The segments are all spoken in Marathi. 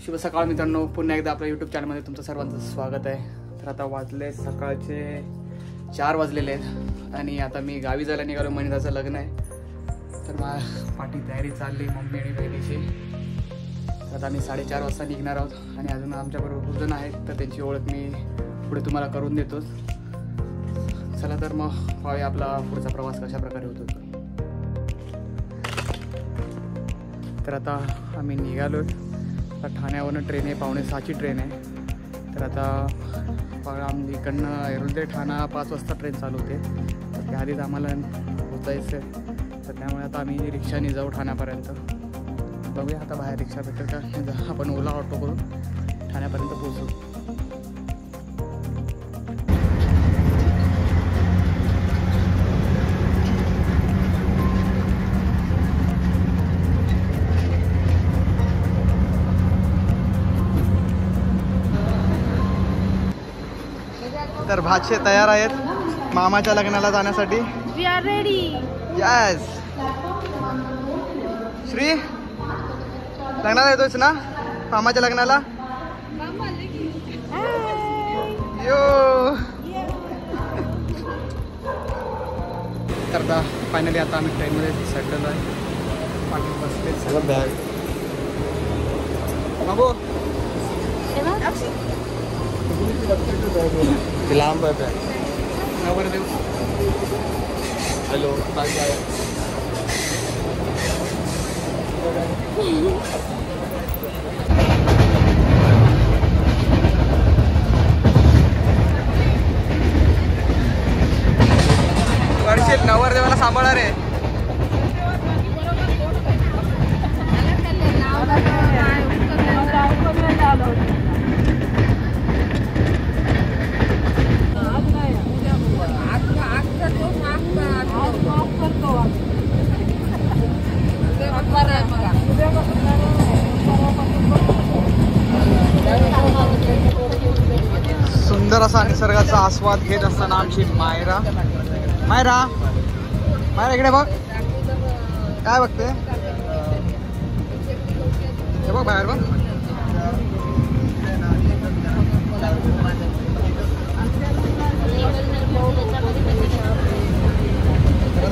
शुभ सकाळ मित्रांनो, पुन्हा एकदा आपल्या यूट्यूब चॅनलमध्ये तुमचं सर्वांचं स्वागत आहे. तर आता वाजले सकाळचे 4 वाजलेले आहेत आणि आता मी गावी जायला निघालो. मनिताचं लग्न आहे, तर पाठी तयारी चालली मम्मी आणि बहिणीची. तर आता आम्ही 4:30 वाजता निघणार आहोत आणि अजून आमच्याबरोबर खूप जण आहेत, तर त्यांची ओळख मी पुढे तुम्हाला करून देतोच. चला तर मग पाहूया आपला पुढचा प्रवास कशा प्रकारे होतो. तर आता आम्ही निघालो. आता ठाण्यावरनं ट्रेन आहे, 5:45ची ट्रेन आहे. तर आता आम्ही इकडनं एरोदे ठाणा 5 वाजता ट्रेन चालू होते, तर त्याआधीच आम्हाला पोचायचं आहे. तर त्यामुळे आता आम्ही रिक्षाने जाऊ ठाण्यापर्यंत. बघूया आता बाहेर रिक्षा भेटेल का, आपण ओला ऑटो करून ठाण्यापर्यंत पोचू. तर भाचे तयार आहेत मामाच्या लग्नाला जाण्यासाठी. We are ready. Yes. Shri, लग्नाला येतोच ना, मामाच्या लग्नाला. यो. तर आता फायनली आता आम्ही ट्रेनमध्ये सेटल आहे. पाठी बसले सगळं बॅग मागो लांब आहे. नवरदेव हॅलो वर्षित नवरदेवाला सांभाळणार आहे. सुंदर असा निसर्गाचा आस्वाद घेत असताना आमची मायरा इकडे बघ, काय बघते, हे बघ बाहेर बघ.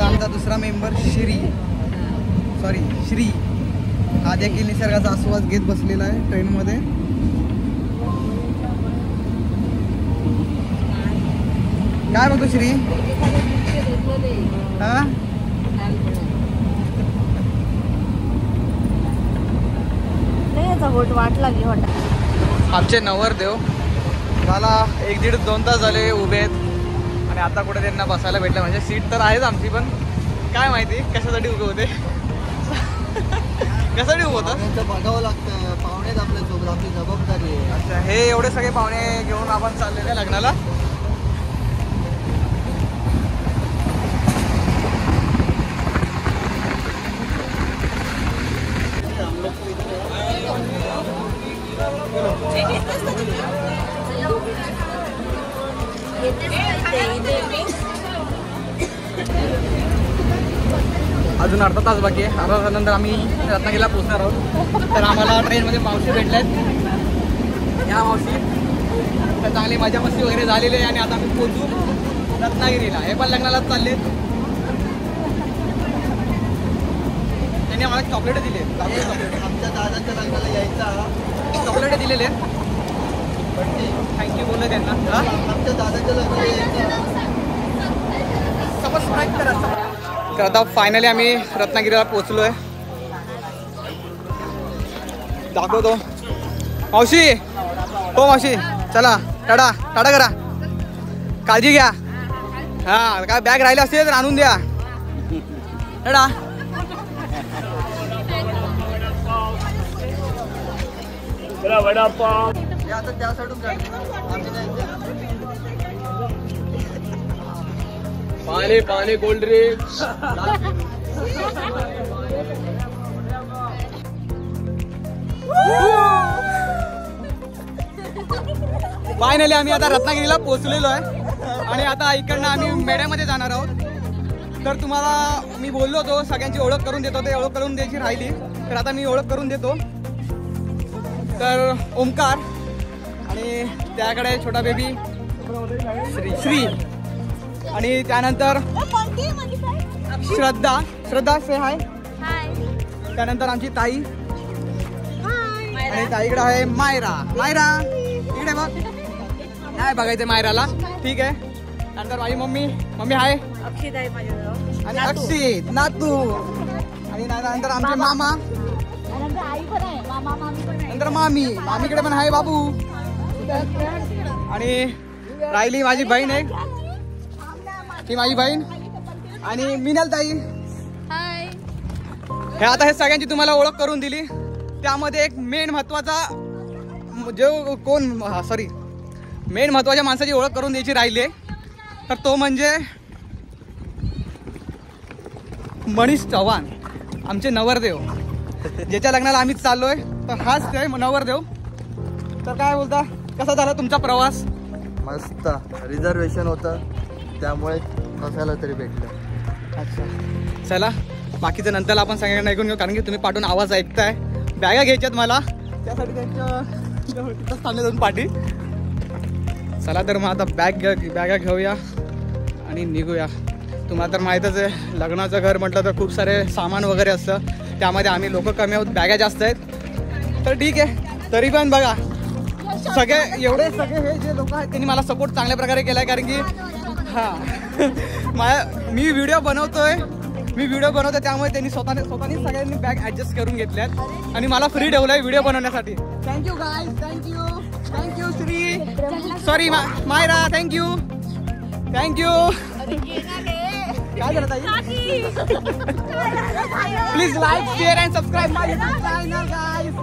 आमचा दुसरा मेंबर श्री हा देखील निसर्गाचा आस्वाद घेत बसलेला आहे ट्रेनमध्ये. काय बघतो श्री? हा वाट लागली. आमचे नवरदेव मला 1-1.5-2 तास झाले उभे आहेत आणि आता कुठे त्यांना बसायला भेटलं. म्हणजे सीट तर आहेच आमची, पण काय माहिती कशासाठी उभे होते. कशासाठी उभं होतं बघावं लागतं. पाहुणेच आपल्या सोबत, आपली जबाबदारी आहे. अच्छा, हे एवढे सगळे पाहुणे घेऊन आपण चाललेले लग्नाला. अजून अर्धा तास बाकी आहे. अर्धा तासानंतर आम्ही रत्नागिरीला पोहोचणार आहोत. तर आम्हाला ट्रेनमध्ये मावशी भेटल्यात. या मावशी तर चांगली मजा मस्ती वगैरे झालेली आहे आणि आता आम्ही पोहोचू रत्नागिरीला. हे पण लग्नालाच चालले. त्यांनी आम्हाला चॉकलेट दिले. आमच्या दादाच्या लग्नाला यायचा, चॉकलेट दिलेले. थँक्यू बोललं त्यांना. आमच्या दादाच्या लग्नाला यायचा. सबस्क्राईब करा. तर आता फायनली आम्ही रत्नागिरीला पोचलो आहे. दाखवतो मावशी. हो मावशी, चला टाटा करा, काळजी घ्या. हा, काय बॅग राहिले असते तर आणून द्या. टाटा. आता त्यासाठी पाणी कोल्ड ड्रिंक्स. फायनली आम्ही आता रत्नागिरीला पोहोचलेलो आहे आणि आता इकडनं आम्ही मेढ्यामध्ये जाणार आहोत. तर तुम्हाला मी बोललो होतो सगळ्यांची ओळख करून देतो, ते ओळख करून द्यायची राहिली, तर आता मी ओळख करून देतो. तर ओमकार आणि त्याकडे छोटा बेबी श्री आणि त्यानंतर श्रद्धा से हाय. त्यानंतर आमची ताई आणि ताईकडे आहे मायरा इकडे बघ. नाही बघायचं मायराला. ठीक आहे. नंतर माझी मम्मी आहे आणि अक्षित नातू आणि नंतर आमचे मामा नंतर मामीकडे पण आहे बाबू आणि राहिली माझी बहीण आहे ती माझी बहीण आणि मिनल ताई. हे आता हे सगळ्यांची तुम्हाला ओळख करून दिली. त्यामध्ये एक मेन महत्वाच्या माणसाची ओळख करून द्यायची राहिली आहे. तर तो म्हणजे मनीष चव्हाण आमचे नवरदेव ज्याच्या लग्नाला आम्ही चाललोय. तर हाच ते नवरदेव. तर काय बोलता कसा झाला तुमचा प्रवास? मस्त. रिझर्वेशन होतं त्यामुळे कशाला तरी भेटलं. अच्छा चला बाकीचं नंतर आपण सगळ्यांना ऐकून घेऊ कारण की तुम्ही पाठवून आवाज ऐकताय. बॅगा घ्यायच्यात मला त्यासाठी त्यांच्या थांबले दोन पाठी. चला तर मग आता बॅगा घेऊया आणि निघूया. तुम्हाला तर माहीतच आहे लग्नाचं घर म्हटलं तर खूप सारे सामान वगैरे असतं. त्यामध्ये आम्ही लोक कमी आहोत बॅगा जास्त आहेत. तर ठीक आहे तरी पण बघा सगळे हे जे लोक आहेत त्यांनी मला सपोर्ट चांगल्या प्रकारे केला आहे. कारण की मी व्हिडिओ बनवतोय त्यामुळे त्यांनी स्वतःनीच सगळ्यांनी बॅग ॲडजस्ट करून घेतल्यात आणि मला फ्री ठेवलं आहे व्हिडिओ बनवण्यासाठी. Thank you guys. Thank you Shri sorry Myra. Thank you काय झालं ताई? Please like share and subscribe my YouTube channel guys.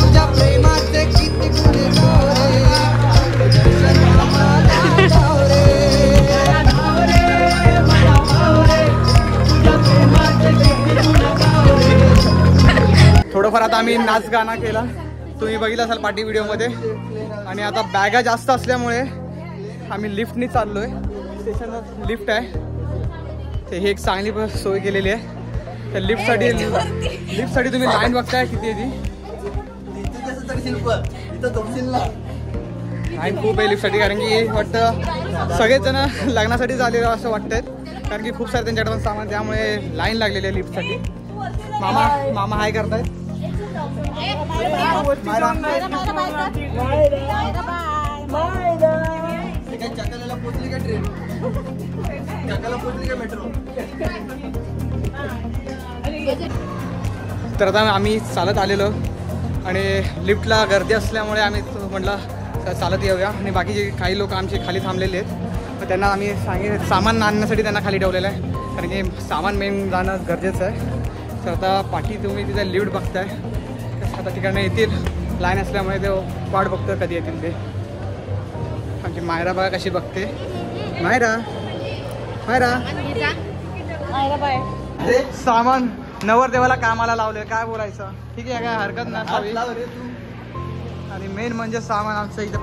तुझ्या प्रेमाचे किती गुन्हे थोडंफार आता आम्ही नाच गाणं केला तुम्ही बघितलं असाल पार्टी व्हिडिओमध्ये. आणि आता बॅगा जास्त असल्यामुळे आम्ही लिफ्टनी चाललोय. स्टेशनवर लिफ्ट आहे ते ही एक चांगली सोय केलेली आहे. त्या लिफ्टसाठी तुम्ही लाईन बघताय किती आहे ती. लाईन खूप आहे लिफ्टसाठी कारण की वाटतं सगळेच जण लग्नासाठी झालेलं असं वाटतंय कारण की खूप सारे त्यांच्याकडे पण सामान त्यामुळे लाईन लागलेली आहे लिफ्टसाठी. मामा हाय करतायत. तर आता आम्ही चालत आलेलो आणि लिफ्टला गर्दी असल्यामुळे आम्ही म्हटलं चालत येऊया. आणि बाकीचे काही लोक आमचे खाली थांबलेले आहेत तर त्यांना आम्ही सांगितलं सामान आणण्यासाठी त्यांना खाली ठेवलेलं आहे कारण की सामान मेन जाणं गरजेचं आहे. तर आता पाठी तुम्ही तिथे लिफ्ट बघताय आता तिकडनं येतील लाईन असल्यामुळे ते वाट बघतो कधी येतील ते. आमची मायरा बघा कशी बघते. मायरा सामान नवरदेवाला कामाला लावले काय बोलायचं. ठीक आहे काय हरकत नसावी. आणि मेन म्हणजे सामान आमचं इथं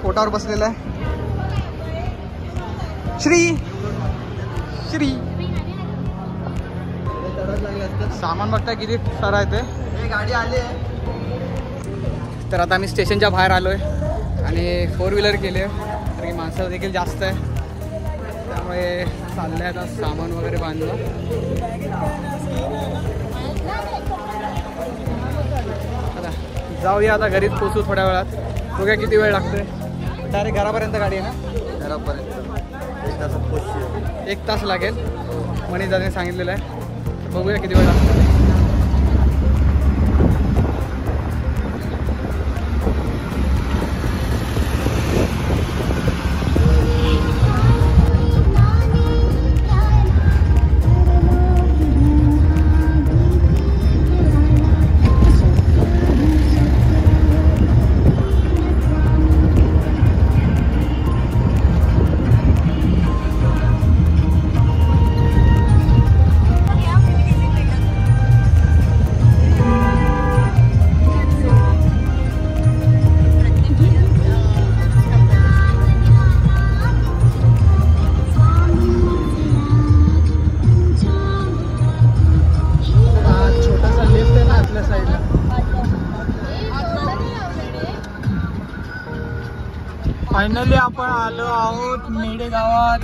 पोटावर बसलेलं आहे. श्री सामान बघताय किती सारा आहे ते. गाडी आली तर आता आम्ही स्टेशनच्या बाहेर आलोय आणि 4 व्हीलर केली कारण की माणसं देखील जास्त आहे त्यामुळे चाललंय आता सामान वगैरे बांधलं. आता जाऊया आता घरीच पोचू थोड्या वेळात. बघूया किती वेळ लागतोय. डायरेक्ट घरापर्यंत गाडी आहे ना. घरापर्यंत 1 तास लागेल मनीष दादाने सांगितलेलं आहे. बघूया किती वेळ लागतो. फायनली आपण आलो आहोत मेढे गावात.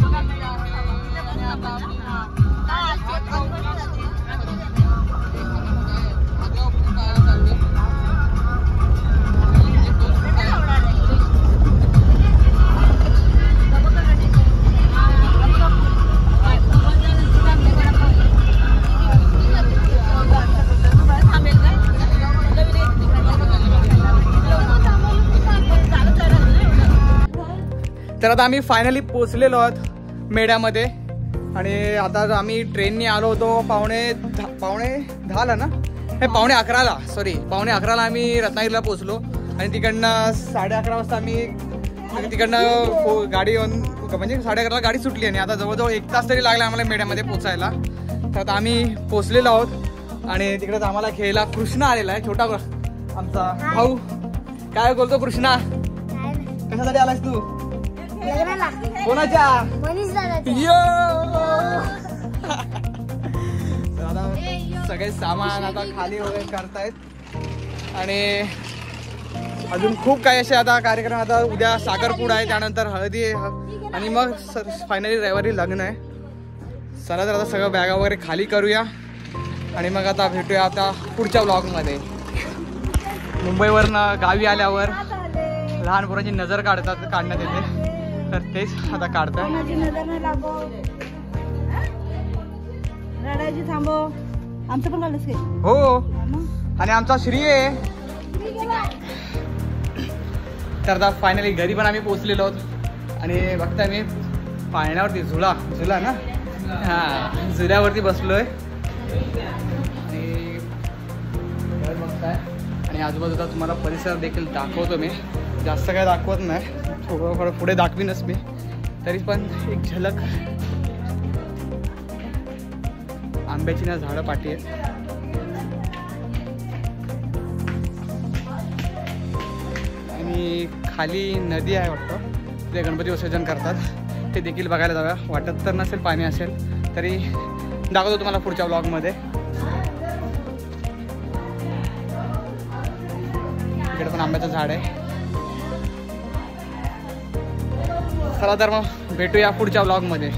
तर आता आम्ही फायनली पोचलेलो आहोत मेढ्यामध्ये. आणि आता आम्ही ट्रेननी आलो होतो पावणे 10ला ना, हे पावणे 11ला, सॉरी पावणे 11ला आम्ही रत्नागिरीला पोचलो. आणि तिकडनं 11:30 वाजता आम्ही तिकडनं गाडी म्हणजे 11:30ला गाडी सुटली. आणि आता जवळजवळ 1 तास तरी लागला आम्हाला मेढ्यामध्ये पोचायला. तर आता आम्ही पोचलेलो आहोत. आणि तिकडे आम्हाला खेळायला कृष्णा आलेला आहे, छोटा आमचा भाऊ. काय बोलतो कृष्णा? कशासाठी आलास तू? कोणाच्या? आता सगळे सामान आता खाली वगैरे करतायत. आणि अजून खूप काही असे आता कार्यक्रम. आता उद्या साखरपुडा आहे, त्यानंतर हळदी आहे, आणि मग फायनली रविवारी लग्न आहे. चला तर आता सगळं बॅगा वगैरे खाली करूया. आणि मग आता भेटूया आता पुढच्या व्लॉगमध्ये. मुंबईवरनं गावी आल्यावर लहान पोरांची नजर काढण्यात येते, तर तेच आता काढतोय. आमचं पण काढलंस हो. आणि आमचा श्री आहे. तर आता फायनली घरी पण आम्ही पोचलेलो आहोत. आणि बघताय मी पाळण्यावरती झुला ना, हा झुल्यावरती बसलोय. आणि घर बघताय. आणि आजूबाजूला तुम्हाला परिसर देखील दाखवतो मी. जास्त काय दाखवत नाही, थोडं पुढे दाखवीनच मी, तरी पण एक झलक. आंब्याची ना झाडं पाठी आहेत. आणि खाली नदी आहे वाटतं, तिथे गणपती विसर्जन करतात. ते देखील बघायला जाऊया. वाटत तर नसेल पाणी असेल, तरी दाखवतो तुम्हाला पुढच्या व्लॉगमध्ये. इकडे पण आंब्याचं झाड आहे. चला तर मग भेटूया पुढच्या व्लॉगमध्ये.